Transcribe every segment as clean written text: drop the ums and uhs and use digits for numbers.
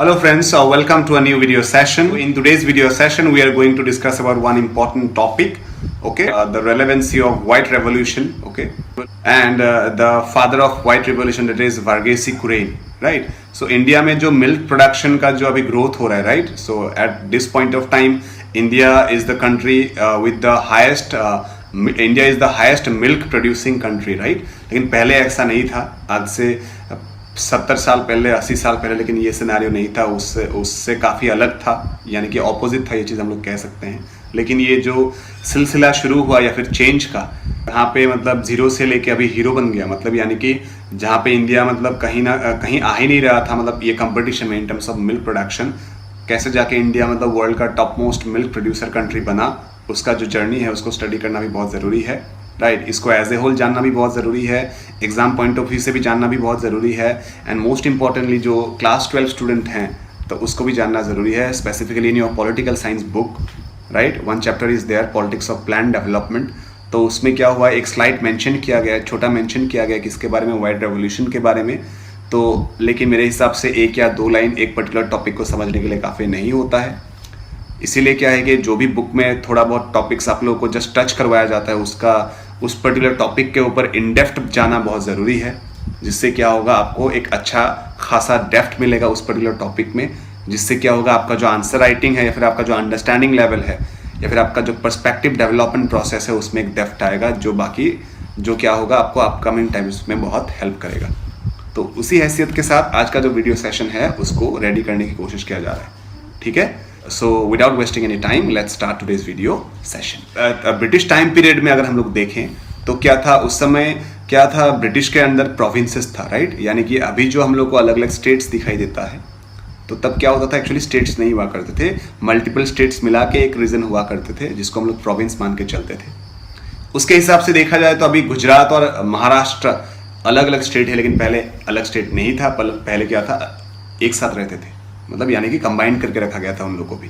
Hello friends, welcome to a new video session. In today's video session, we are going to discuss about one important topic, okay, the relevancy of white revolution, okay, and the father of white revolution, that is Varghese Kurain, right? So India में जो milk production का जो अभी growth हो रहा है, right? So at this point of time, India is the country with the highest India is the highest milk producing country, right? लेकिन पहले ऐसा नहीं था, आज से 70 साल पहले, 80 साल पहले, लेकिन ये सिनेरियो नहीं था, उससे काफ़ी अलग था, यानी कि ऑपोजिट था, ये चीज़ हम लोग कह सकते हैं। लेकिन ये जो सिलसिला शुरू हुआ या फिर चेंज का, जहाँ पे मतलब जीरो से लेके अभी हीरो बन गया, मतलब यानी कि जहाँ पे इंडिया मतलब कहीं ना कहीं आ ही नहीं रहा था, मतलब ये कंपटीशन में इन टर्म्स ऑफ मिल्क प्रोडक्शन, कैसे जाके इंडिया मतलब वर्ल्ड का top most milk producer country बना, उसका जो जर्नी है उसको स्टडी करना भी बहुत ज़रूरी है, राइट? इसको एज ए होल जानना भी बहुत ज़रूरी है, एग्जाम पॉइंट ऑफ व्यू से भी जानना भी बहुत ज़रूरी है, एंड मोस्ट इंपॉर्टेंटली जो क्लास 12 स्टूडेंट हैं तो उसको भी जानना ज़रूरी है, specifically in your political science book, right? One chapter is there, politics of plan development. तो उसमें क्या हुआ, एक स्लाइड मेंशन किया गया है, छोटा मेंशन किया गया किसके बारे में, वाइट रेवोल्यूशन के बारे में। तो लेकिन मेरे हिसाब से एक या दो लाइन एक पर्टिकुलर टॉपिक को समझने के लिए काफ़ी नहीं होता है, इसीलिए क्या है कि जो भी बुक में थोड़ा बहुत टॉपिक्स आप लोगों को जस्ट टच करवाया जाता है, उसका उस पर्टिकुलर टॉपिक के ऊपर इन डेप्थ जाना बहुत ज़रूरी है, जिससे क्या होगा आपको एक अच्छा खासा डेप्थ मिलेगा उस पर्टिकुलर टॉपिक में, जिससे क्या होगा आपका जो आंसर राइटिंग है या फिर आपका जो अंडरस्टैंडिंग लेवल है या फिर आपका जो पर्सपेक्टिव डेवलपमेंट प्रोसेस है उसमें एक डेप्थ आएगा, जो बाकी जो क्या होगा आपको अपकमिंग टाइम्स में बहुत हेल्प करेगा। तो उसी हैसियत के साथ आज का जो वीडियो सेशन है उसको रेडी करने की कोशिश किया जा रहा है, ठीक है? So without wasting any time, let's start today's video session. British time period में अगर हम लोग देखें तो क्या था उस समय, क्या था, ब्रिटिश के अंदर प्रोविंसेस था, राइट? यानी कि अभी जो हम लोग को अलग अलग स्टेट्स दिखाई देता है, तो तब क्या होता था, एक्चुअली स्टेट्स नहीं हुआ करते थे, मल्टीपल स्टेट्स मिला के एक रीजन हुआ करते थे, जिसको हम लोग प्रोविंस मान के चलते थे। उसके हिसाब से देखा जाए तो अभी गुजरात और महाराष्ट्र अलग अलग स्टेट है, लेकिन पहले अलग स्टेट नहीं था, पहले क्या था, एक साथ रहते थे, मतलब यानी कि कंबाइन करके रखा गया था उन लोगों को भी,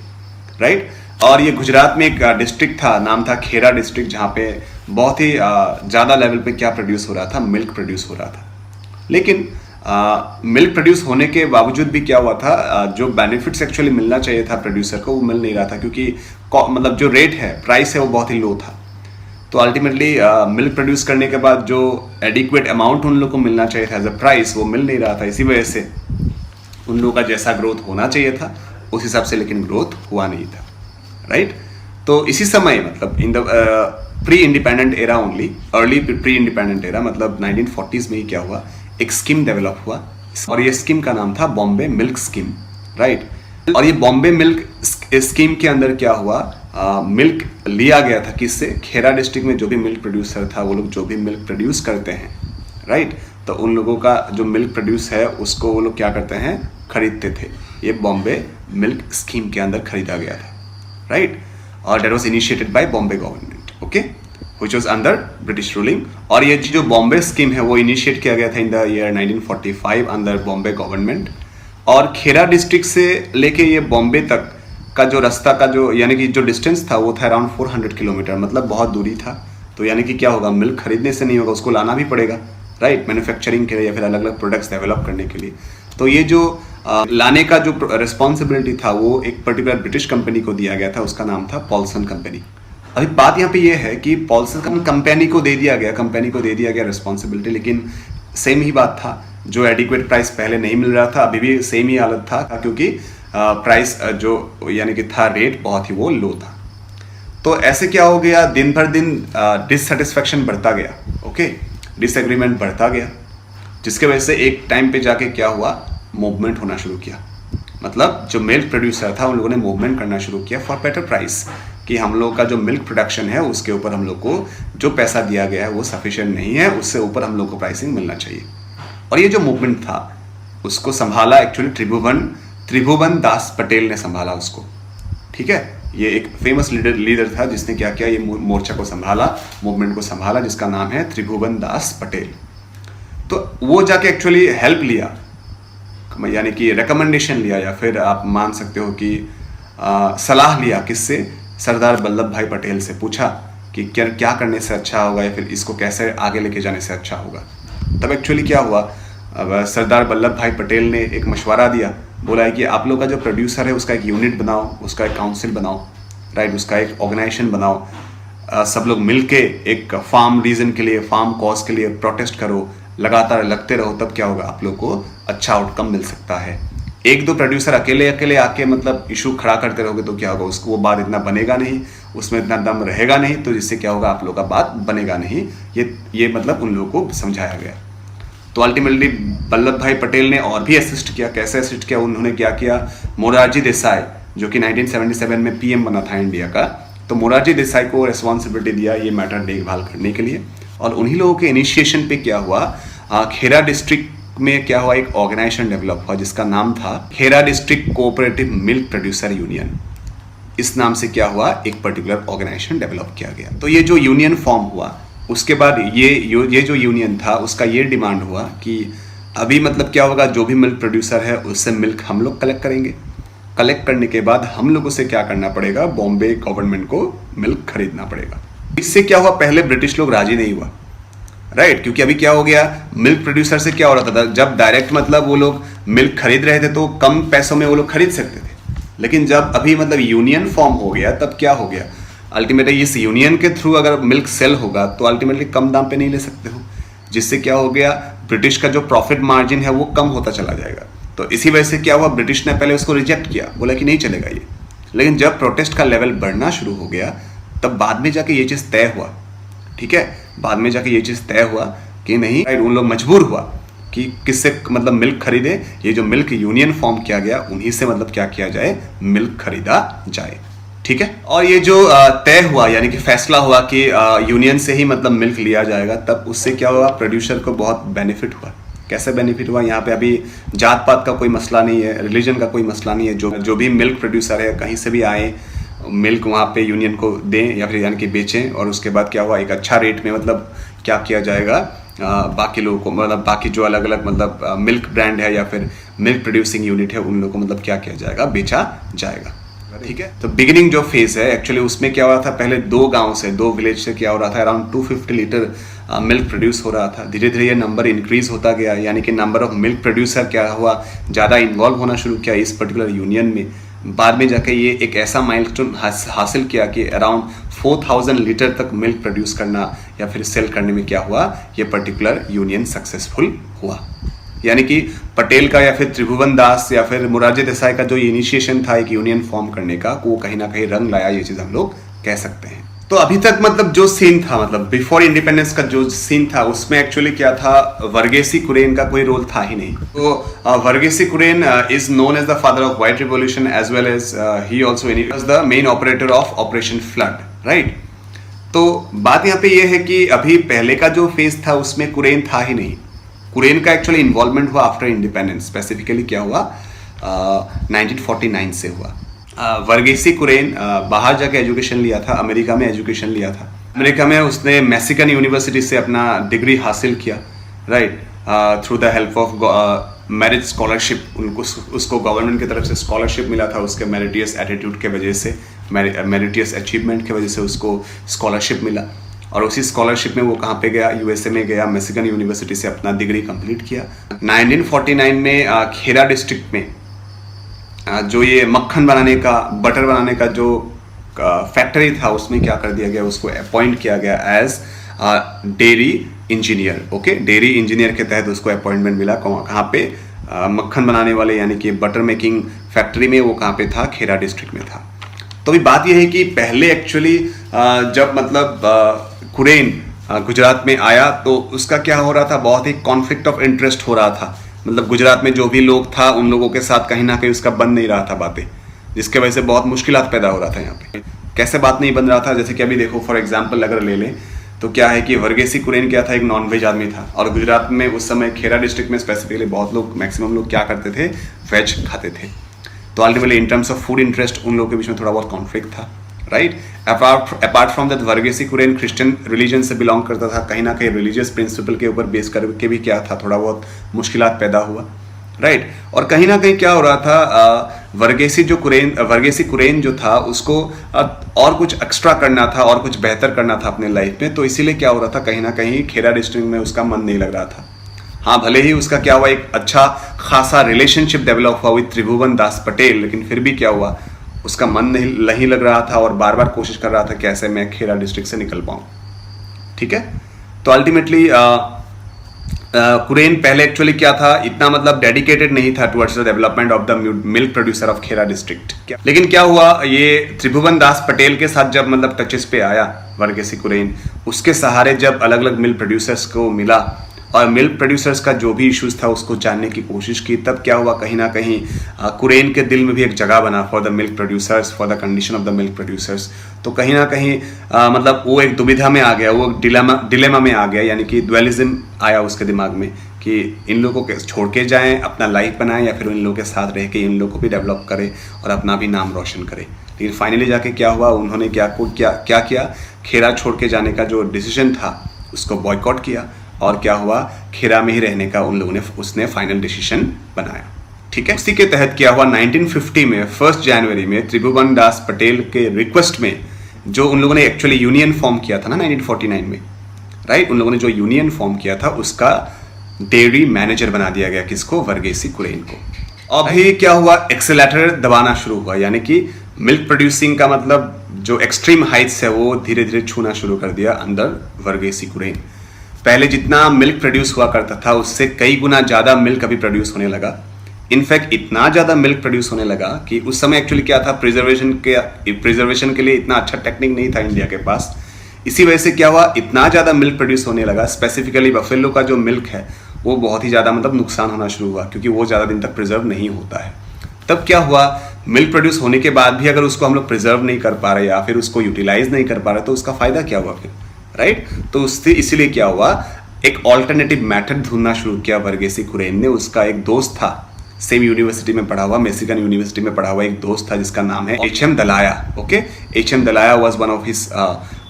राइट? और ये गुजरात में एक डिस्ट्रिक्ट था, नाम था खेरा डिस्ट्रिक्ट, जहाँ पे बहुत ही ज़्यादा लेवल पे क्या प्रोड्यूस हो रहा था, मिल्क प्रोड्यूस हो रहा था। लेकिन मिल्क प्रोड्यूस होने के बावजूद भी क्या हुआ था, जो बेनिफिट्स एक्चुअली मिलना चाहिए था प्रोड्यूसर को वो मिल नहीं रहा था, क्योंकि मतलब जो रेट है, प्राइस है, वो बहुत ही लो था। तो अल्टीमेटली मिल्क प्रोड्यूस करने के बाद जो एडिक्वेट अमाउंट उन लोगों को मिलना चाहिए था एज अ प्राइस, वो मिल नहीं रहा था। इसी वजह से उन लोगों का जैसा ग्रोथ होना चाहिए था उस हिसाब से लेकिन ग्रोथ हुआ नहीं था, राइट? तो इसी समय मतलब in the pre independent era only, early pre independent era, मतलब 1940s में ही क्या हुआ, एक स्कीम डेवलप हुआ, और ये स्कीम का नाम था बॉम्बे मिल्क स्कीम, राइट? और ये बॉम्बे मिल्क स्कीम के अंदर क्या हुआ, मिल्क लिया गया था किससे, खेरा डिस्ट्रिक्ट में जो भी मिल्क प्रोड्यूसर था, वो लोग जो भी मिल्क प्रोड्यूस करते हैं, राइट? तो उन लोगों का जो मिल्क प्रोड्यूस है उसको वो लोग क्या करते हैं, खरीदते थे। ये बॉम्बे मिल्क स्कीम के अंदर खरीदा गया था, राइट? और that was initiated by Bombay government, okay, which was under British ruling. और ये जो बॉम्बे स्कीम है वो इनिशिएट किया गया था इन the year 1945 under Bombay government. और खेरा डिस्ट्रिक्ट से लेके ये बॉम्बे तक का जो रास्ता का जो यानी कि जो डिस्टेंस था वो था अराउंड 400 किलोमीटर, मतलब बहुत दूरी था। तो यानी कि क्या होगा, मिल्क खरीदने से नहीं होगा, उसको लाना भी पड़ेगा, राइट? मैन्युफैक्चरिंग के लिए या फिर अलग अलग प्रोडक्ट्स डेवलप करने के लिए। तो ये जो लाने का जो रिस्पॉन्सिबिलिटी था वो एक पर्टिकुलर ब्रिटिश कंपनी को दिया गया था, उसका नाम था पॉल्सन कंपनी। अभी बात यहाँ पे ये है कि पॉल्सन कंपनी को दे दिया गया रिस्पॉन्सिबिलिटी, लेकिन सेम ही बात था, जो एडिक्वेट प्राइस पहले नहीं मिल रहा था, अभी भी सेम ही हालत था, क्योंकि प्राइस जो यानी कि था रेट बहुत ही वो लो था। तो ऐसे क्या हो गया, दिन भर दिन डिससेटिस्फैक्शन बढ़ता गया, ओके, डिसएग्रीमेंट बढ़ता गया, जिसके वजह से एक टाइम पे जाके क्या हुआ, मूवमेंट होना शुरू किया। मतलब जो मिल्क प्रोड्यूसर था उन लोगों ने मूवमेंट करना शुरू किया फॉर बेटर प्राइस, कि हम लोग का जो मिल्क प्रोडक्शन है उसके ऊपर हम लोग को जो पैसा दिया गया है वो सफिशिएंट नहीं है, उससे ऊपर हम लोग को प्राइसिंग मिलना चाहिए। और ये जो मूवमेंट था उसको संभाला एक्चुअली त्रिभुवन दास पटेल ने संभाला उसको, ठीक है? ये एक फेमस लीडर था जिसने क्या किया, ये मोर्चा को संभाला, मूवमेंट को संभाला, जिसका नाम है त्रिभुवन दास पटेल। तो वो जाके एक्चुअली हेल्प लिया, यानी कि रिकमेंडेशन लिया, या फिर आप मान सकते हो कि सलाह लिया, किससे, सरदार वल्लभ भाई पटेल से। पूछा कि क्या करने से अच्छा होगा या फिर इसको कैसे आगे लेके जाने से अच्छा होगा। तब एक्चुअली क्या हुआ, सरदार वल्लभ भाई पटेल ने एक मशवरा दिया बोला है कि आप लोग का जो प्रोड्यूसर है उसका एक यूनिट बनाओ, उसका एक काउंसिल बनाओ, राइट, उसका एक ऑर्गेनाइजेशन बनाओ, सब लोग मिलके एक फार्म रीजन के लिए, फार्म कॉज के लिए प्रोटेस्ट करो, लगातार लगते रहो, तब क्या होगा, आप लोग को अच्छा आउटकम मिल सकता है। एक दो प्रोड्यूसर अकेले अकेले आके मतलब इशू खड़ा करते रहोगे तो क्या होगा, उसको वो बात इतना बनेगा नहीं, उसमें इतना दम रहेगा नहीं, तो जिससे क्या होगा, आप लोग का बात बनेगा नहीं। ये मतलब उन लोगों को समझाया गया। तो अल्टीमेटली वल्लभ भाई पटेल ने और भी असिस्ट किया। कैसे असिस्ट किया, उन्होंने क्या किया, मोरारजी देसाई जो कि 1977 में पीएम बना था इंडिया का, तो मोरारजी देसाई को रिस्पॉन्सिबिलिटी दिया ये मैटर देखभाल करने के लिए। और उन्हीं लोगों के इनिशिएशन पे क्या हुआ, खेरा डिस्ट्रिक्ट में क्या हुआ, एक ऑर्गेनाइजेशन डेवलप हुआ जिसका नाम था Kheda district cooperative milk producer union. इस नाम से क्या हुआ, एक पर्टिकुलर ऑर्गेनाइजेशन डेवलप किया गया। तो ये जो यूनियन फॉर्म हुआ, उसके बाद ये जो यूनियन था उसका ये डिमांड हुआ कि अभी मतलब क्या होगा, जो भी मिल्क प्रोड्यूसर है उससे मिल्क हम लोग कलेक्ट करेंगे। कलेक्ट करने के बाद हम लोगों से क्या करना पड़ेगा, बॉम्बे गवर्नमेंट को मिल्क खरीदना पड़ेगा। इससे क्या हुआ, पहले ब्रिटिश लोग राजी नहीं हुआ, राइट, क्योंकि अभी क्या हो गया, मिल्क प्रोड्यूसर से क्या हो रहा था, जब डायरेक्ट मतलब वो लोग मिल्क खरीद रहे थे तो कम पैसों में वो लोग खरीद सकते थे। लेकिन जब अभी मतलब यूनियन फॉर्म हो गया तब क्या हो गया, अल्टीमेटली इस यूनियन के थ्रू अगर मिल्क सेल होगा तो अल्टीमेटली कम दाम पे नहीं ले सकते हो, जिससे क्या हो गया, ब्रिटिश का जो प्रॉफिट मार्जिन है वो कम होता चला जाएगा। तो इसी वजह से क्या हुआ, ब्रिटिश ने पहले उसको रिजेक्ट किया, बोला कि नहीं चलेगा ये। लेकिन जब प्रोटेस्ट का लेवल बढ़ना शुरू हो गया तब बाद में जाके ये चीज़ तय हुआ, ठीक है, बाद में जाके ये चीज़ तय हुआ कि नहीं, उन लोग मजबूर हुआ कि किससे मतलब मिल्क खरीदे। ये जो मिल्क यूनियन फॉर्म किया गया उन्हीं से मतलब क्या किया जाए, मिल्क खरीदा जाए, ठीक है। और ये जो तय हुआ यानी कि फैसला हुआ कि यूनियन से ही मतलब मिल्क लिया जाएगा, तब उससे क्या हुआ, प्रोड्यूसर को बहुत बेनिफिट हुआ। कैसे बेनिफिट हुआ, यहाँ पे अभी जात पात का कोई मसला नहीं है, रिलीजन का कोई मसला नहीं है। जो भी मिल्क प्रोड्यूसर है कहीं से भी आए, मिल्क वहाँ पे यूनियन को दें या फिर यानी कि बेचें, और उसके बाद क्या हुआ, एक अच्छा रेट में मतलब क्या किया जाएगा, बाकी लोगों को मतलब बाकी जो अलग अलग मतलब मिल्क ब्रांड है या फिर मिल्क प्रोड्यूसिंग यूनिट है उन लोगों को मतलब क्या किया जाएगा, बेचा जाएगा, ठीक है। तो बिगिनिंग जो फेज है एक्चुअली उसमें क्या हो रहा था, पहले 2 गांव से 2 विलेज से क्या हो रहा था, अराउंड 250 लीटर मिल्क प्रोड्यूस हो रहा था। धीरे धीरे ये नंबर इंक्रीज होता गया, यानी कि नंबर ऑफ मिल्क प्रोड्यूसर क्या हुआ, ज़्यादा इन्वॉल्व होना शुरू किया इस पर्टिकुलर यूनियन में। बाद में जाके ये एक ऐसा माइलस्टोन हासिल किया कि अराउंड 4000 लीटर तक मिल्क प्रोड्यूस करना या फिर सेल करने में क्या हुआ, ये पर्टिकुलर यूनियन सक्सेसफुल हुआ। यानी कि पटेल का या फिर त्रिभुवन दास या फिर मोरारजी देसाई का जो इनिशिएशन था एक यूनियन फॉर्म करने का, वो कहीं ना कहीं रंग लाया, ये चीज़ हम लोग कह सकते हैं। तो अभी तक मतलब जो सीन था, मतलब बिफोर इंडिपेंडेंस का जो सीन था, उसमें एक्चुअली क्या था, वर्गेसी कुरेन का कोई रोल था ही नहीं। तो Verghese Kurien is known as the father of white revolution as well as he also was the main operator of operation flood, right. तो बात यहाँ पे ये है कि अभी पहले का जो फेज था उसमें कुरेन था ही नहीं। कुरेन का एक्चुअली इन्वॉल्वमेंट हुआ आफ्टर इंडिपेंडेंस। स्पेसिफिकली क्या हुआ, 1949 से हुआ। वर्गेसी कुरेन बाहर जाके एजुकेशन लिया था, अमेरिका में एजुकेशन लिया था। अमेरिका में उसने मैक्सिकन यूनिवर्सिटी से अपना डिग्री हासिल किया, right, through the help of merit scholarship. उसको गवर्नमेंट की तरफ से स्कॉलरशिप मिला था, उसके मेरिटियस एटीट्यूड के वजह से, मेरिटियस अचीवमेंट की वजह से उसको स्कॉलरशिप मिला। और उसी स्कॉलरशिप में वो कहाँ पे गया, यूएसए में गया, मैक्सिकन यूनिवर्सिटी से अपना डिग्री कंप्लीट किया। 1949 में खेरा डिस्ट्रिक्ट में जो ये मक्खन बनाने का, बटर बनाने का जो फैक्ट्री था, उसमें क्या कर दिया गया, उसको अपॉइंट किया गया as dairy engineer. Okay, dairy engineer के तहत उसको अपॉइंटमेंट मिला। कहाँ पे, मक्खन बनाने वाले यानी कि बटर मेकिंग फैक्ट्री में, वो कहाँ पे था, खेरा डिस्ट्रिक्ट में था। तो अभी बात यह है कि पहले एक्चुअली जब मतलब कुरेन गुजरात में आया तो उसका क्या हो रहा था, बहुत ही कॉन्फ्लिक्ट ऑफ इंटरेस्ट हो रहा था। मतलब गुजरात में जो भी लोग था उन लोगों के साथ कहीं ना कहीं उसका बन नहीं रहा था बातें, जिसके वजह से बहुत मुश्किलात पैदा हो रहा था यहाँ पे। कैसे बात नहीं बन रहा था, जैसे कि अभी देखो फॉर एग्जांपल अगर ले लें तो क्या है कि वर्गेसी कुरेन क्या था, एक नॉन वेज आदमी था। और गुजरात में उस समय खेरा डिस्ट्रिक्ट में स्पेसिफिकली बहुत लोग, मैक्सिमम लोग क्या करते थे, वेज खाते थे। तो ultimately in terms of food interest उन लोगों के बीच में थोड़ा बहुत कॉन्फ्लिक्ट था, right. Apart from that Verghese Kurien Christian religion से बिलोंग करता था। कहीं ना कहीं रिलीजियस प्रिंसिपल के ऊपर बेस करके भी क्या था, थोड़ा बहुत मुश्किलात पैदा हुआ, राइट। और कहीं ना कहीं क्या हो रहा था, वर्गेसी कुरेन जो था उसको और कुछ एक्स्ट्रा करना था और कुछ बेहतर करना था अपने लाइफ में। तो इसीलिए क्या हो रहा था, कहीं ना कहीं खेरा डिस्ट्रिक्ट में उसका मन नहीं लग रहा था। हाँ, भले ही उसका क्या हुआ, एक अच्छा खासा रिलेशनशिप डेवलप हुआ विद त्रिभुवन दास पटेल, लेकिन फिर भी क्या हुआ, उसका मन नहीं लग रहा था और बार बार कोशिश कर रहा था कैसे मैं खेड़ा डिस्ट्रिक्ट से निकल पाऊँ। ठीक है, तो अल्टीमेटली कुरेन पहले एक्चुअली क्या था, इतना मतलब डेडिकेटेड नहीं था towards the development of the milk producer of Kheda district. लेकिन क्या हुआ, ये त्रिभुवन दास पटेल के साथ जब मतलब टचेस पे आया वर्गेसी कुरेन, उसके सहारे जब अलग अलग मिल्क प्रोड्यूसर्स को मिला और मिल्क प्रोड्यूसर्स का जो भी इश्यूज था उसको जानने की कोशिश की, तब क्या हुआ, कहीं ना कहीं कुरेन के दिल में भी एक जगह बना for the milk producers, for the condition of the milk producers. तो कहीं ना कहीं मतलब वो एक दुविधा में आ गया, वो डिलेमा में आ गया, यानी कि ड्वेलिज्म आया उसके दिमाग में कि इन लोगों को छोड़ के जाएं, अपना लाइफ बनाएं, या फिर इन लोगों के साथ रह के इन लोगों को भी डेवलप करे और अपना भी नाम रोशन करे। लेकिन फाइनली जाके क्या हुआ, उन्होंने क्या किया, खेड़ा छोड़ के जाने का जो डिसीजन था उसको बॉयकॉट किया, और क्या हुआ, खेड़ा में ही रहने का उन लोगों ने उसने फाइनल डिसीजन बनाया। ठीक है, इसी के तहत क्या हुआ, 1950 में 1 जनवरी में त्रिभुवन दास पटेल के रिक्वेस्ट में जो उन लोगों ने एक्चुअली यूनियन फॉर्म किया था ना 1949 में, राइट, उन लोगों ने जो यूनियन फॉर्म किया था उसका डेयरी मैनेजर बना दिया गया, किसको, वर्गेसी कुरेन को। अभी क्या हुआ, एक्सेलेरेटर दबाना शुरू हुआ, यानी कि मिल्क प्रोड्यूसिंग का मतलब जो एक्सट्रीम हाइट्स है वो धीरे धीरे छूना शुरू कर दिया अंदर वर्गेसी कुरेन। पहले जितना मिल्क प्रोड्यूस हुआ करता था उससे कई गुना ज़्यादा मिल्क अभी प्रोड्यूस होने लगा। इनफैक्ट इतना ज़्यादा मिल्क प्रोड्यूस होने लगा कि उस समय एक्चुअली क्या था, प्रिजर्वेशन के लिए इतना अच्छा टेक्निक नहीं था इंडिया के पास। इसी वजह से क्या हुआ, इतना ज़्यादा मिल्क प्रोड्यूस होने लगा, स्पेसिफिकली बफेलो का जो मिल्क है वो बहुत ही ज़्यादा मतलब नुकसान होना शुरू हुआ, क्योंकि वो ज़्यादा दिन तक प्रिजर्व नहीं होता है। तब क्या हुआ, मिल्क प्रोड्यूस होने के बाद भी अगर उसको हम लोग प्रिजर्व नहीं कर पा रहे या फिर उसको यूटिलाइज नहीं कर पा रहे तो उसका फ़ायदा क्या हुआ फिर, राइट। तो उससे इसीलिए क्या हुआ, एक ऑल्टरनेटिव मेथड ढूंढना शुरू किया वर्गेसी कुरेन ने। उसका एक दोस्त था, सेम यूनिवर्सिटी में पढ़ा हुआ, मिशिगन यूनिवर्सिटी में पढ़ा हुआ एक दोस्त था जिसका नाम है H.M. Dalaya. Okay, H.M. Dalaya was one of his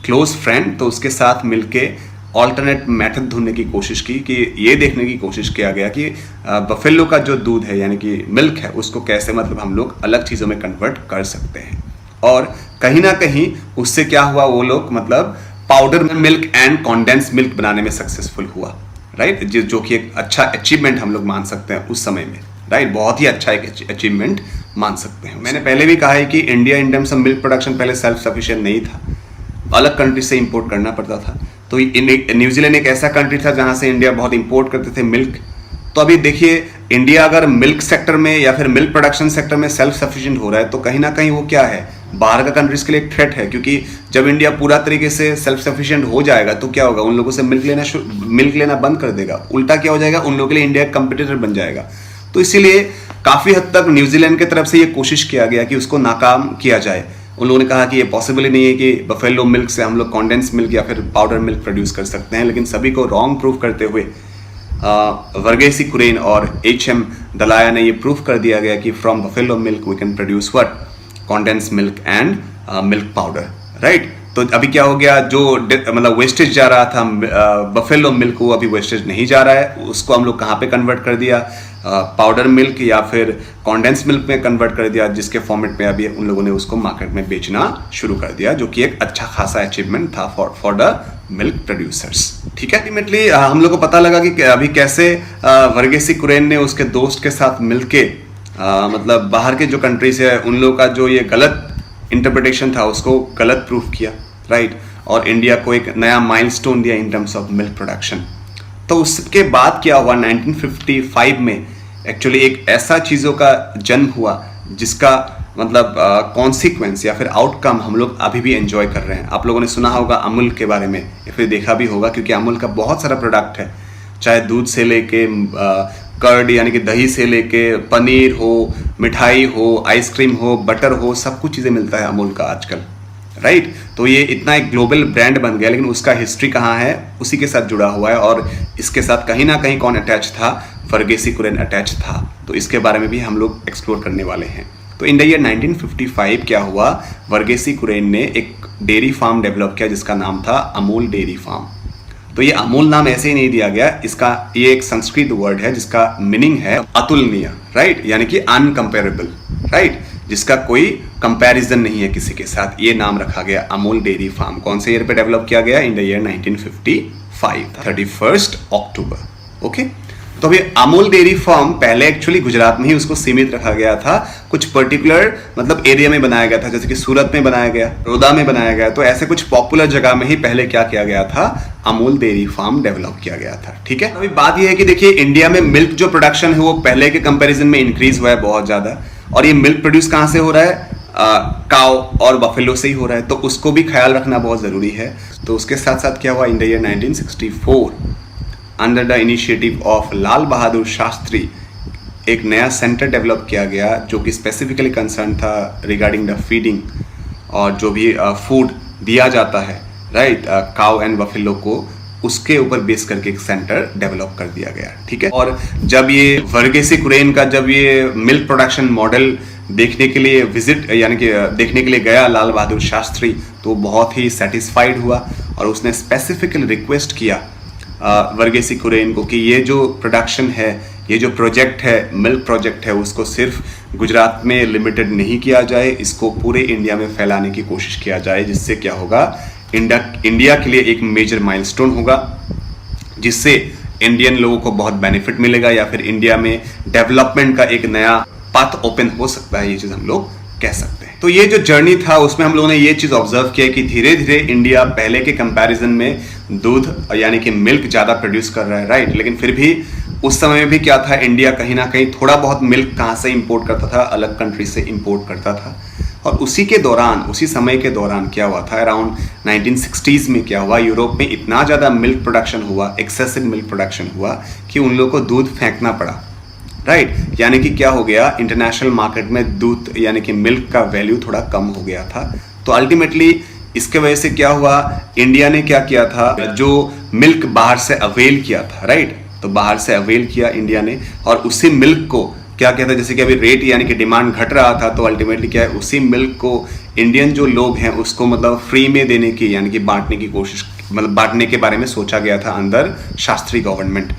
close friend. तो उसके साथ मिलके ऑल्टरनेट मेथड ढूंढने की कोशिश की, कि ये देखने की कोशिश किया गया कि बफेलो का जो दूध है यानी कि मिल्क है उसको कैसे मतलब हम लोग अलग चीज़ों में कन्वर्ट कर सकते हैं। और कहीं ना कहीं उससे क्या हुआ, वो लोग मतलब powder milk and condense milk बनाने में सक्सेसफुल हुआ, राइट, जो कि एक अच्छा अचीवमेंट हम लोग मान सकते हैं उस समय में, राइट, बहुत ही अच्छा एक अचीवमेंट मान सकते हैं। मैंने पहले भी कहा है कि India in terms of milk production पहले सेल्फ सफिशिएंट नहीं था, अलग कंट्री से इंपोर्ट करना पड़ता था। तो न्यूजीलैंड एक ऐसा कंट्री था जहां से इंडिया बहुत इंपोर्ट करते थे मिल्क। तो अभी देखिए, इंडिया अगर मिल्क सेक्टर में या फिर मिल्क प्रोडक्शन सेक्टर में सेल्फ सफिशिएंट हो रहा है तो कहीं ना कहीं वो क्या है, बाहर का कंट्रीज के लिए एक थ्रेट है। क्योंकि जब इंडिया पूरा तरीके से सेल्फ सफिशिएंट हो जाएगा तो क्या होगा, उन लोगों से मिल्क लेना बंद कर देगा। उल्टा क्या हो जाएगा, उन लोगों के लिए इंडिया एक कंपटीटर बन जाएगा। तो इसीलिए काफ़ी हद तक न्यूजीलैंड की तरफ से ये कोशिश किया गया कि उसको नाकाम किया जाए। उन लोगों ने कहा कि ये पॉसिबल ही नहीं है कि बफेलो मिल्क से हम लोग कॉन्डेंस मिल्क या फिर पाउडर मिल्क प्रोड्यूस कर सकते हैं। लेकिन सभी को रॉन्ग प्रूव करते हुए वर्गेसी कुरेन और H.M. दलाया ने ये प्रूव कर दिया गया कि from buffalo milk we can produce what, condense milk and milk powder, right. तो अभी क्या हो गया, जो मतलब वेस्टेज जा रहा था बफेलो मिल्क, वो अभी वेस्टेज नहीं जा रहा है। उसको हम लोग कहाँ पे कन्वर्ट कर दिया, पाउडर मिल्क या फिर कॉन्डेंस मिल्क में कन्वर्ट कर दिया, जिसके फॉर्मेट में अभी उन लोगों ने उसको मार्केट में बेचना शुरू कर दिया, जो कि एक अच्छा खासा अचीवमेंट था फॉर द मिल्क प्रोड्यूसर्स। ठीक है, अल्टीमेटली हम लोग को पता लगा कि अभी कैसे वर्गेसी कुरेन ने उसके दोस्त के साथ मिलके मतलब बाहर के जो कंट्रीज है उन लोगों का जो ये गलत इंटरप्रिटेशन था उसको गलत प्रूफ किया, राइट, और इंडिया को एक नया माइलस्टोन दिया इन टर्म्स ऑफ मिल्क प्रोडक्शन। तो उसके बाद क्या हुआ, 1955 में एक्चुअली एक ऐसा चीज़ों का जन्म हुआ जिसका मतलब कॉन्सिक्वेंस या फिर आउटकम हम लोग अभी भी एंजॉय कर रहे हैं। आप लोगों ने सुना होगा अमूल के बारे में या फिर देखा भी होगा, क्योंकि अमूल का बहुत सारा प्रोडक्ट है, चाहे दूध से लेके कर्ड यानी कि दही से लेके पनीर हो, मिठाई हो, आइसक्रीम हो, बटर हो, सब कुछ चीज़ें मिलता है अमूल का आजकल, राइट। तो ये इतना एक ग्लोबल ब्रांड बन गया, लेकिन उसका हिस्ट्री कहाँ है, उसी के साथ जुड़ा हुआ है। और इसके साथ कहीं ना कहीं कौन अटैच था, वर्गेसी कुरेन अटैच था। तो इसके बारे में भी हम लोग एक्सप्लोर करने वाले हैं। तो इन द ईयर 1955 क्या हुआ, वर्गेसी कुरेन ने एक डेयरी फार्म डेवलप किया जिसका नाम था अमूल डेयरी फार्म। तो ये अमूल नाम ऐसे ही नहीं दिया गया, इसका ये एक संस्कृत वर्ड है जिसका मीनिंग है अतुलनीय, राइट, यानी कि अनकंपेरेबल, राइट, जिसका कोई कंपैरिजन नहीं है किसी के साथ। ये नाम रखा गया अमूल डेयरी फार्म। कौन से ईयर पे डेवलप किया गया, इन द ईयर 1955, 31 अक्टूबर। ओके, तो अभी अमूल डेयरी फार्म पहले एक्चुअली गुजरात में ही उसको सीमित रखा गया था, कुछ पर्टिकुलर मतलब एरिया में बनाया गया था, जैसे कि सूरत में बनाया गया, बड़ौदा में बनाया गया, तो ऐसे कुछ पॉपुलर जगह में ही पहले क्या किया गया था, अमूल डेयरी फार्म डेवलप किया गया था। ठीक है, अभी बात यह है कि देखिए इंडिया में मिल्क जो प्रोडक्शन है वो पहले के कंपेरिजन में इंक्रीज हुआ है बहुत ज्यादा, और ये मिल्क प्रोड्यूस कहां से हो रहा है, काउ और बफेलो से ही हो रहा है, तो उसको भी ख्याल रखना बहुत जरूरी है। तो उसके साथ साथ क्या हुआ, in the year 1964 under the initiative of Lal Bahadur Shastri एक नया सेंटर डेवलप किया गया जो कि स्पेसिफिकली कंसर्न था रिगार्डिंग द फीडिंग, और जो भी फूड दिया जाता है राइट काउ एंड बफेलो को, उसके ऊपर बेस करके एक सेंटर डेवलप कर दिया गया। ठीक है, और जब ये वर्गेसी कुरेन का जब ये मिल्क प्रोडक्शन मॉडल देखने के लिए विजिट यानी कि देखने के लिए गया लाल बहादुर शास्त्री, तो बहुत ही सेटिस्फाइड हुआ और उसने स्पेसिफिकली रिक्वेस्ट किया वर्गेसी कुरेन को कि ये जो प्रोडक्शन है, ये जो प्रोजेक्ट है, मिल्क प्रोजेक्ट है, उसको सिर्फ गुजरात में लिमिटेड नहीं किया जाए, इसको पूरे इंडिया में फैलाने की कोशिश किया जाए, जिससे क्या होगा, इंडिया के लिए एक मेजर माइलस्टोन होगा, जिससे इंडियन लोगों को बहुत बेनिफिट मिलेगा, या फिर इंडिया में डेवलपमेंट का एक नया पाथ ओपन हो सकता है, ये चीज हम लोग कह सकते हैं। तो ये जो जर्नी था उसमें हम लोगों ने ये चीज ऑब्जर्व किया कि धीरे धीरे इंडिया पहले के कंपैरिजन में दूध यानी कि मिल्क ज्यादा प्रोड्यूस कर रहा है राइट, लेकिन फिर भी उस समय में भी क्या था, इंडिया कहीं ना कहीं थोड़ा बहुत मिल्क कहाँ से इंपोर्ट करता था, अलग कंट्री से इंपोर्ट करता था। और उसी समय के दौरान क्या हुआ था, अराउंड 1960s में क्या हुआ, यूरोप में इतना ज़्यादा मिल्क प्रोडक्शन हुआ, एक्सेसिव मिल्क प्रोडक्शन हुआ कि उन लोगों को दूध फेंकना पड़ा राइट, यानी कि क्या हो गया, इंटरनेशनल मार्केट में दूध यानी कि मिल्क का वैल्यू थोड़ा कम हो गया था। तो अल्टीमेटली इसके वजह से क्या हुआ, इंडिया ने क्या किया था, जो मिल्क बाहर से अवेल किया था राइट, तो बाहर से अवेल किया इंडिया ने, और उसी मिल्क को क्या कहता है, जैसे कि अभी रेट यानी कि डिमांड घट रहा था, तो अल्टीमेटली क्या है, उसी मिल्क को इंडियन जो लोग हैं उसको मतलब फ्री में देने की यानी कि बांटने की कोशिश, मतलब बांटने के बारे में सोचा गया था अंदर शास्त्री गवर्नमेंट।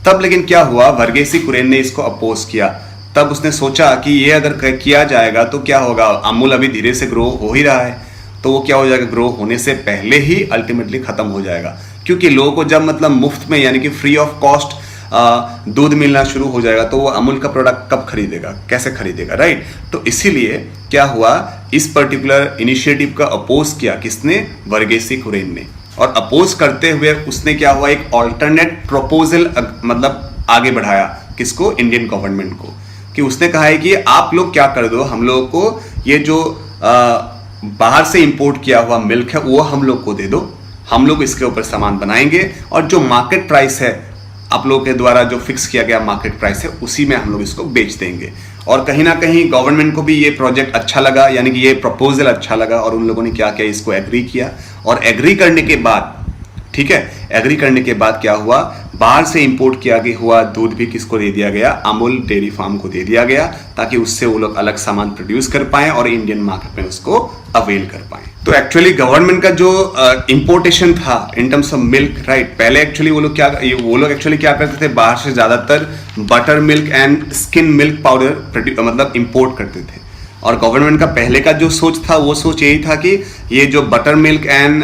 तब लेकिन क्या हुआ, वर्गेसी कुरेन ने इसको अपोज किया। तब उसने सोचा कि ये अगर किया जाएगा तो क्या होगा, अमूल अभी धीरे से ग्रो हो ही रहा है, तो वो क्या हो जाएगा, ग्रो होने से पहले ही अल्टीमेटली खत्म हो जाएगा, क्योंकि लोगों को जब मतलब मुफ्त में यानी कि फ्री ऑफ कॉस्ट दूध मिलना शुरू हो जाएगा तो वो अमूल का प्रोडक्ट कब खरीदेगा, कैसे खरीदेगा राइट। तो इसीलिए क्या हुआ, इस पर्टिकुलर इनिशिएटिव का अपोज किया किसने, वर्गेसी कुरेन ने, और अपोज करते हुए उसने क्या हुआ, एक ऑल्टरनेट प्रपोजल मतलब आगे बढ़ाया, किसको, इंडियन गवर्नमेंट को, कि उसने कहा है कि आप लोग क्या कर दो, हम लोगों को ये जो बाहर से इंपोर्ट किया हुआ मिल्क है वो हम लोग को दे दो, हम लोग इसके ऊपर सामान बनाएंगे, और जो मार्केट प्राइस है आप लोगों के द्वारा जो फिक्स किया गया मार्केट प्राइस है उसी में हम लोग इसको बेच देंगे। और कहीं ना कहीं गवर्नमेंट को भी ये प्रोजेक्ट अच्छा लगा, यानी कि ये प्रपोजल अच्छा लगा, और उन लोगों ने क्या किया, इसको एग्री किया। और एग्री करने के बाद, ठीक है, एग्री करने के बाद क्या हुआ, बाहर से इंपोर्ट किया गया हुआ दूध भी किसको दे दिया गया, अमूल डेयरी फार्म को दे दिया गया, ताकि उससे वो लोग अलग सामान प्रोड्यूस कर पाए और इंडियन मार्केट में उसको अवेल कर पाए। तो एक्चुअली गवर्नमेंट का जो इंपोर्टेशन था इन टर्म्स ऑफ मिल्क राइट, पहले एक्चुअली वो लोग एक्चुअली क्या करते थे, बाहर से ज्यादातर butter milk and skin milk powder मतलब इंपोर्ट करते थे। और गवर्नमेंट का पहले का जो सोच था वो सोच यही था कि ये जो butter milk and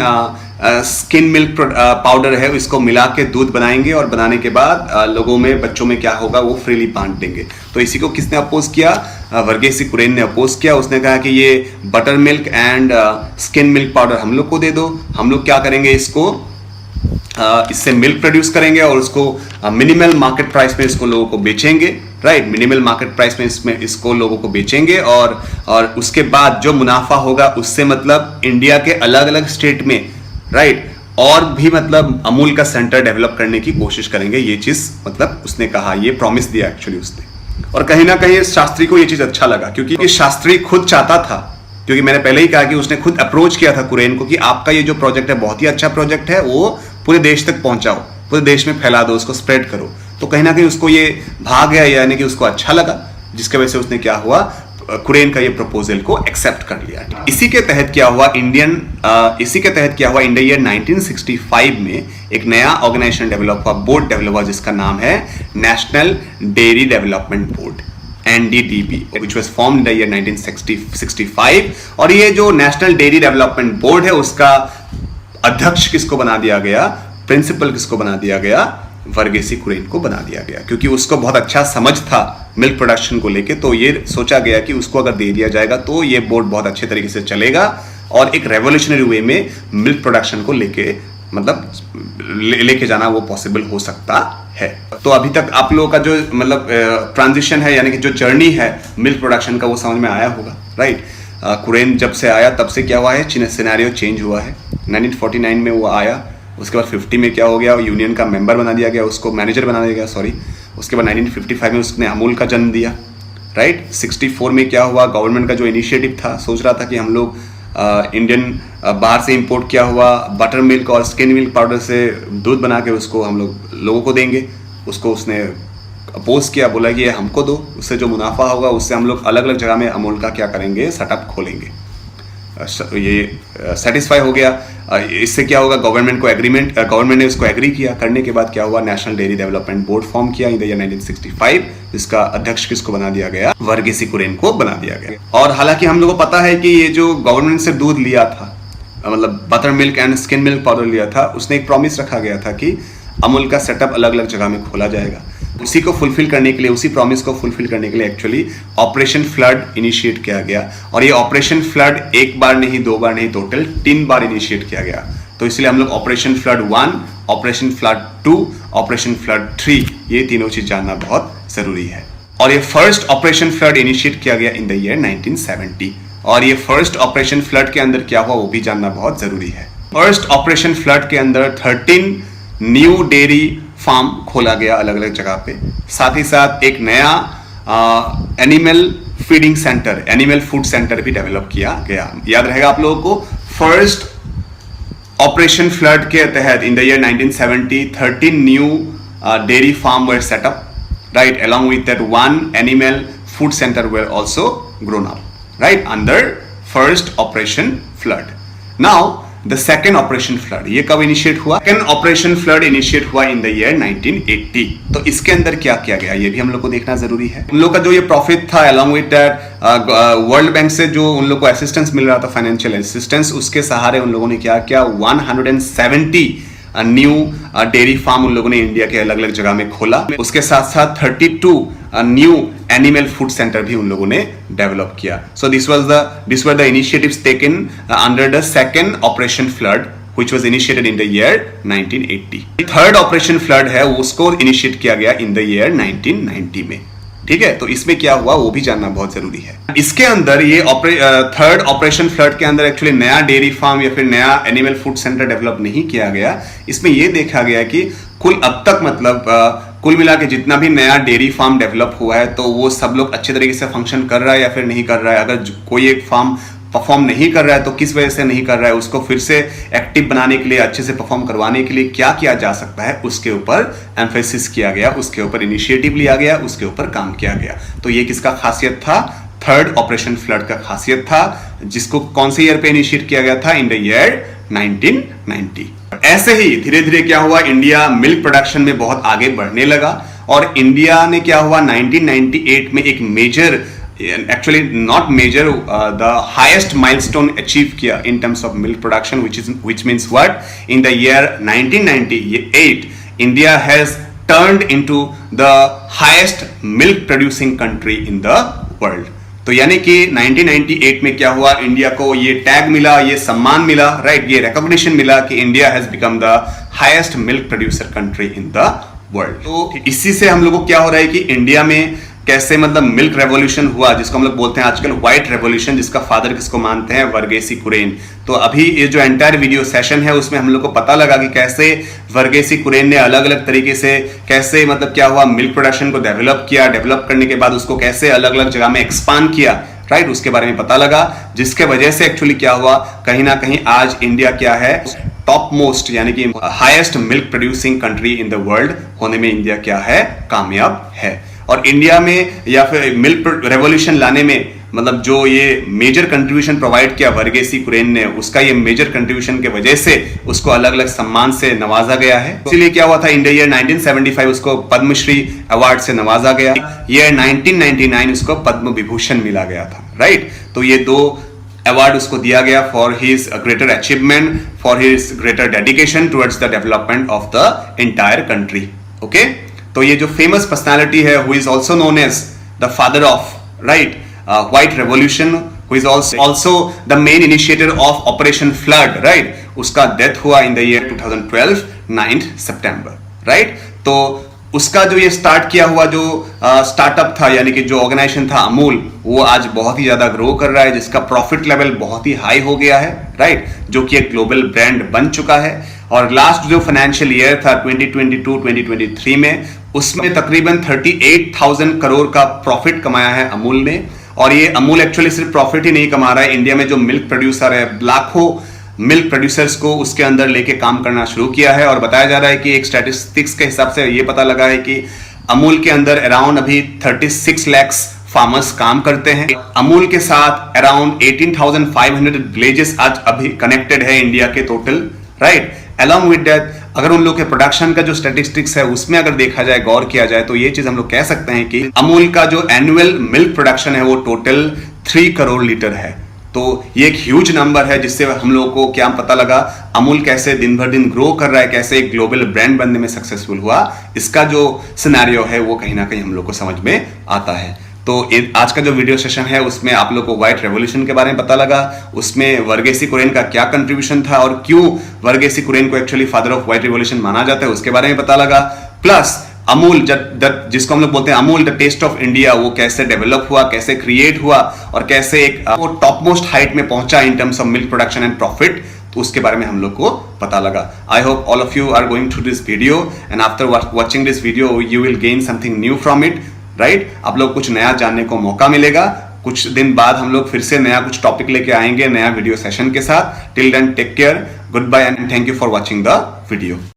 skin milk powder है इसको मिला के दूध बनाएंगे, और बनाने के बाद लोगों में, बच्चों में क्या होगा, वो फ्रीली बांट देंगे। तो इसी को किसने अपोज किया, वर्गेसी कुरेन ने अपोज किया। उसने कहा कि ये butter milk and skin milk powder हम लोग को दे दो, हम लोग क्या करेंगे, इसको इससे मिल्क प्रोड्यूस करेंगे और उसको मिनिमल मार्केट प्राइस में इसको लोगों को बेचेंगे राइट, मिनिमल मार्केट प्राइस में इसको लोगों को बेचेंगे, और उसके बाद जो मुनाफा होगा उससे मतलब इंडिया के अलग अलग स्टेट में राइट और भी मतलब अमूल का सेंटर डेवलप करने की कोशिश करेंगे। ये चीज मतलब उसने कहा, ये प्रॉमिस दिया एक्चुअली उसने। और कहीं ना कहीं शास्त्री को ये चीज अच्छा लगा, क्योंकि शास्त्री खुद चाहता था, क्योंकि मैंने पहले ही कहा कि उसने खुद अप्रोच किया था कुरेन को कि आपका ये जो प्रोजेक्ट है बहुत ही अच्छा प्रोजेक्ट है, वो पूरे देश तक पहुंचाओ, पूरे देश में फैला दो, उसको स्प्रेड करो। तो कहीं ना कहीं उसको ये भाग गया, यानी कि उसको अच्छा लगा, जिसके वजह से उसने क्या हुआ, कुरेन का ये प्रपोजल को एक्सेप्ट कर लिया। इसी के तहत क्या हुआ, इन द ईयर 1965 में एक नया ऑर्गेनाइजेशन डेवलप हुआ, बोर्ड डेवलप हुआ, जिसका नाम है national dairy development board NDDB, which was formed in the year 1965। और ये जो नेशनल डेयरी डेवलपमेंट बोर्ड है उसका अध्यक्ष किसको बना दिया गया, प्रिंसिपल किसको बना दिया गया, वर्गेसी कुरेन को बना दिया गया, क्योंकि उसको बहुत अच्छा समझ था मिल्क प्रोडक्शन को लेके। तो ये सोचा गया कि उसको अगर दे दिया जाएगा तो ये बोर्ड बहुत अच्छे तरीके से चलेगा और एक रेवोल्यूशनरी वे में मिल्क प्रोडक्शन को लेके मतलब लेके जाना वो पॉसिबल हो सकता है। तो अभी तक आप लोगों का जो मतलब ट्रांजिशन है यानी कि जो जर्नी है मिल्क प्रोडक्शन का वो समझ में आया होगा, राइट। कुरेन जब से आया तब से क्या हुआ है, सिनेरियो चेंज हुआ है। 1949 में वो आया, उसके बाद 50 में क्या हो गया, यूनियन का मेंबर बना दिया गया, उसको मैनेजर बना दिया गया, सॉरी। उसके बाद 1955 में उसने अमूल का जन्म दिया, राइट। 64 में क्या हुआ, गवर्नमेंट का जो इनिशिएटिव था, सोच रहा था कि हम लोग इंडियन बाहर से इंपोर्ट किया हुआ बटर मिल्क और स्किन मिल्क पाउडर से दूध बना के उसको हम लोगों को देंगे। उसको उसने अपोज किया, बोला कि ये हमको दो, उससे जो मुनाफा होगा उससे हम लोग अलग अलग जगह में अमूल का क्या करेंगे, सेटअप खोलेंगे। ये सेटिस्फाई हो गया। इससे क्या होगा, गवर्नमेंट ने उसको एग्री किया। करने के बाद क्या हुआ, national dairy development board form किया इन द ईयर 1965, जिसका अध्यक्ष किसको बना दिया गया, वर्गेसी कुरेन को बना दिया गया। और हालांकि हम लोगों को पता है कि ये जो गवर्नमेंट से दूध लिया था, मतलब butter milk and skin milk powder लिया था, उसने एक प्रॉमिस रखा गया था कि अमूल का सेटअप अलग अलग जगह में खोला जाएगा। उसी को फुलफिल करने के लिए, उसी प्रॉमिस को फुलफिल करने के लिए एक्चुअली ऑपरेशन फ्लड इनिशिएट किया गया। और ये ऑपरेशन फ्लड एक बार नहीं, दो बार नहीं, टोटल 3 बार इनिशिएट किया गया। तो इसलिए हम लोग operation flood 1, operation flood 2, operation flood 3, ये तीनों चीज जानना बहुत जरूरी है। और ये फर्स्ट ऑपरेशन फ्लड इनिशिएट किया गया इन द ईयर 1970। और ये फर्स्ट ऑपरेशन फ्लड के अंदर क्या हुआ वो भी जानना बहुत जरूरी है। फर्स्ट ऑपरेशन फ्लड के अंदर 13 न्यू डेयरी फार्म खोला गया अलग अलग जगह पे। साथ ही साथ एक नया animal feeding centre, animal food centre भी डेवलप किया गया। याद रहेगा आप लोगों को, फर्स्ट ऑपरेशन फ्लड के तहत in the year 1970 13 new dairy farm were setup, right, along with that one animal food center were also grown up, right, under first operation flood. Now the second operation flood, ये कब initiate हुआ, second operation flood initiate हुआ in the year 1980। तो इसके अंदर क्या किया गया ये भी हम लोग को देखना जरूरी है। उन लोग का जो ये प्रॉफिट था, along with that world bank से जो उन लोग को असिस्टेंस मिल रहा था, फाइनेंशियल असिस्टेंस, उसके सहारे उन लोगों ने क्या किया, 170 न्यू डेयरी फार्म उन लोगों ने इंडिया के अलग अलग जगह में खोला। उसके साथ साथ 32 न्यू एनिमल फूड सेंटर भी उन लोगों ने डेवलप किया। So this were the initiatives taken under the second operation flood which was initiated in the year 1980. Third operation flood है उसको इनिशिएट किया गया इन द ईयर 1990 में। ठीक है, तो इसमें क्या हुआ वो भी जानना बहुत जरूरी है। इसके अंदर ये थर्ड ऑपरेशन फ्लड के अंदर एक्चुअली नया डेयरी फार्म या फिर नया एनिमल फूड सेंटर डेवलप नहीं किया गया। इसमें ये देखा गया कि कुल अब तक मतलब कुल मिला के जितना भी नया डेयरी फार्म डेवलप हुआ है तो वो सब लोग अच्छे तरीके से फंक्शन कर रहा है या फिर नहीं कर रहा है। अगर कोई एक फार्म परफॉर्म नहीं कर रहा है तो किस वजह से नहीं कर रहा है, उसको फिर से एक्टिव बनाने के लिए, अच्छे से परफॉर्म करवाने के लिए क्या किया जा सकता है, उसके ऊपर एम्फेसिस किया गया, उसके ऊपर इनिशिएटिव लिया गया, उसके ऊपर काम किया गया। तो ये किसका खासियत था, थर्ड ऑपरेशन फ्लड का खासियत था, जिसको कौन से ईयर पे इनिशिएट किया गया था, इन द ईयर 1990। ऐसे ही धीरे धीरे क्या हुआ, इंडिया मिल्क प्रोडक्शन में बहुत आगे बढ़ने लगा और इंडिया ने क्या हुआ 1998 में एक major, actually not major, the highest milestone achieve किया in terms of milk production, which means what, in the year 1998 India has turned into the highest milk producing country in the world। तो यानी कि 1998 में क्या हुआ, India को ये tag मिला, ये सम्मान मिला, राइट, ये रिकॉग्निशन मिला कि India has become the highest milk producer country in the world. तो इसी से हम लोगों को क्या हो रहा है कि इंडिया में कैसे मतलब मिल्क रेवोल्यूशन हुआ, जिसको हम लोग बोलते हैं आजकल व्हाइट रेवोल्यूशन, जिसका फादर किसको मानते हैं, वर्गेसी कुरेन। तो अभी ये जो एंटायर वीडियो सेशन है उसमें हम लोग को पता लगा कि कैसे वर्गेसी कुरेन ने अलग अलग तरीके से कैसे मतलब क्या हुआ मिल्क प्रोडक्शन को डेवलप किया, डेवलप करने के बाद उसको कैसे अलग अलग जगह में एक्सपांड किया, राइट, उसके बारे में पता लगा, जिसके वजह से एक्चुअली क्या हुआ, कहीं ना कहीं आज इंडिया क्या है, टॉप मोस्ट यानी कि highest milk producing country in the world होने में इंडिया क्या है, कामयाब है। और इंडिया में या फिर मिल्क रेवोल्यूशन लाने में मतलब जो ये मेजर कंट्रीब्यूशन प्रोवाइड किया वर्गेसी कुरेन ने, उसका ये मेजर कंट्रीब्यूशन के वजह से उसको अलग अलग सम्मान से नवाजा गया है। इसीलिए क्या हुआ था, इन द ईयर 1975 उसको पद्मश्री अवार्ड से नवाजा गया, ईयर 1999 उसको पद्म विभूषण मिला गया था, राइट। तो ये 2 अवार्ड उसको दिया गया for his greater achievement, for his greater dedication towards the development of the entire country. Okay तो ये जो फेमस पर्सनालिटी है who is also known as the father of right white revolution, who is also the main initiator of operation flood, right, उसका death हुआ in the year 2012 9 सितंबर, राइट। तो उसका जो ये स्टार्ट किया हुआ जो स्टार्टअप था यानी कि जो ऑर्गेनाइजेशन था अमूल, वो आज बहुत ही ज्यादा ग्रो कर रहा है, जिसका प्रॉफिट लेवल बहुत ही हाई हो गया है, राइट, जो कि एक ग्लोबल ब्रांड बन चुका है। और लास्ट जो फाइनेंशियल ईयर था 2022-2023 में, उसमें तकरीबन 38,000 करोड़ का प्रॉफिट कमाया है अमूल ने। और ये अमूल एक्चुअली सिर्फ प्रॉफिट ही नहीं कमा रहा है, इंडिया में जो मिल्क प्रोड्यूसर है, लाखों मिल्क प्रोड्यूसर्स को उसके अंदर लेके काम करना शुरू किया है। और बताया जा रहा है कि एक स्टैटिस्टिक्स के हिसाब से ये पता लगा है कि अमूल के अंदर अराउंड अभी 36 लाख फार्मर्स काम करते हैं। अमूल के साथ अराउंड 18,500 विलेजेस आज अभी कनेक्टेड है इंडिया के total, right. Along with that अगर उन लोग के प्रोडक्शन का जो स्टैटिस्टिक्स है उसमें अगर देखा जाए, गौर किया जाए, तो ये चीज हम लोग कह सकते हैं कि अमूल का जो एनुअल मिल्क प्रोडक्शन है वो टोटल 3 करोड़ लीटर है। तो ये एक ह्यूज नंबर है, जिससे हम लोगों को क्या पता लगा अमूल कैसे दिन भर दिन ग्रो कर रहा है, कैसे एक ग्लोबल ब्रांड बनने में सक्सेसफुल हुआ। इसका जो सिनेरियो है वो कहीं ना कहीं हम लोग को समझ में आता है। तो आज का जो वीडियो सेशन है उसमें आप लोग को व्हाइट रेवोल्यूशन के बारे में पता लगा, उसमें वर्गेसी कुरियन का क्या कंट्रीब्यूशन था और क्यों वर्गेसी कुरियन को actually father of white revolution माना जाता है उसके बारे में पता लगा। प्लस अमूल जिसको हम लोग बोलते हैं Amul the taste of India, वो कैसे डेवलप हुआ, कैसे क्रिएट हुआ और कैसे एक वो टॉप मोस्ट हाइट में पहुंचा in terms of milk production and profit, तो उसके बारे में हम लोग को पता लगा। I hope all of you are going through this video and after watching this video you will gain something new from it, right. आप लोग कुछ नया जानने को मौका मिलेगा। कुछ दिन बाद हम लोग फिर से नया कुछ टॉपिक लेके आएंगे नया वीडियो सेशन के साथ। Till then take care, goodbye and thank you for watching the video.